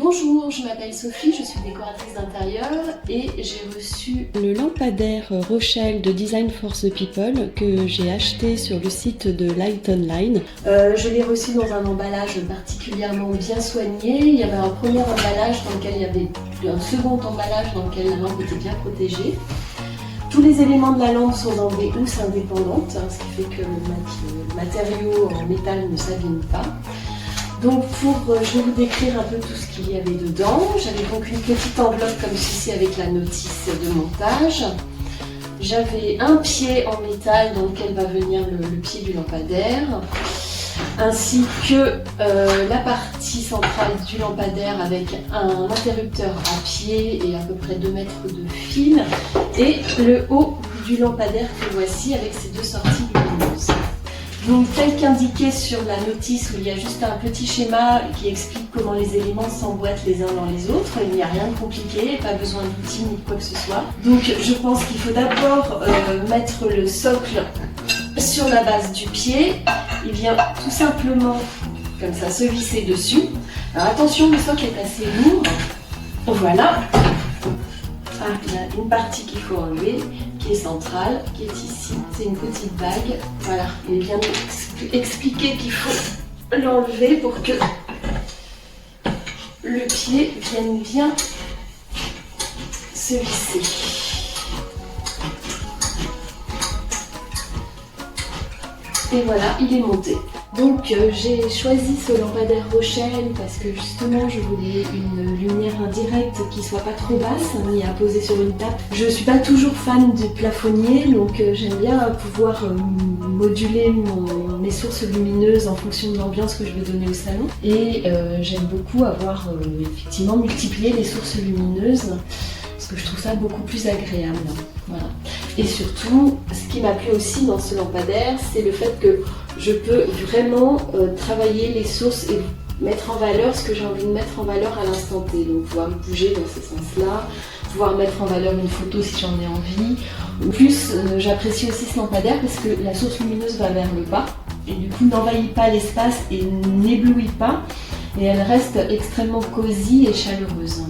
Bonjour, je m'appelle Sophie, je suis décoratrice d'intérieur et j'ai reçu le lampadaire Rochelle de Design for the People que j'ai acheté sur le site de Light Online. Je l'ai reçu dans un emballage particulièrement bien soigné. Il y avait un premier emballage dans lequel il y avait un second emballage dans lequel la lampe était bien protégée. Tous les éléments de la lampe sont dans des housses indépendantes, ce qui fait que le matériau en métal ne s'abîme pas. Donc je vais vous décrire un peu tout ce qu'il y avait dedans. J'avais donc une petite enveloppe comme ceci avec la notice de montage. J'avais un pied en métal dans lequel va venir le pied du lampadaire, ainsi que la partie centrale du lampadaire avec un interrupteur à pied et à peu près 2 mètres de fil, et le haut du lampadaire que voici avec ses 2 sorties lumineuses. Donc tel qu'indiqué sur la notice, où il y a juste un petit schéma qui explique comment les éléments s'emboîtent les uns dans les autres. Il n'y a rien de compliqué, pas besoin d'outils ni de quoi que ce soit. Donc je pense qu'il faut d'abord mettre le socle sur la base du pied. Il vient tout simplement comme ça se visser dessus. Alors attention, le socle est assez lourd. Voilà. Ah, il y a une partie qu'il faut enlever, qui est centrale, qui est ici. C'est une petite bague. Voilà, il est bien expliqué qu'il faut l'enlever pour que le pied vienne bien se visser. Et voilà, il est monté. Donc j'ai choisi ce lampadaire Rochelle parce que justement je voulais une lumière indirecte qui soit pas trop basse ni à poser sur une table. Je suis pas toujours fan du plafonnier, donc j'aime bien pouvoir moduler mes sources lumineuses en fonction de l'ambiance que je veux donner au salon. Et j'aime beaucoup avoir effectivement multiplié les sources lumineuses parce que je trouve ça beaucoup plus agréable. Voilà. Et surtout, ce qui m'a plu aussi dans ce lampadaire, c'est le fait que je peux vraiment travailler les sources et mettre en valeur ce que j'ai envie de mettre en valeur à l'instant T. Donc pouvoir me bouger dans ce sens-là, pouvoir mettre en valeur une photo si j'en ai envie. En plus, j'apprécie aussi ce lampadaire parce que la source lumineuse va vers le bas et du coup n'envahit pas l'espace et n'éblouit pas. Et elle reste extrêmement cosy et chaleureuse.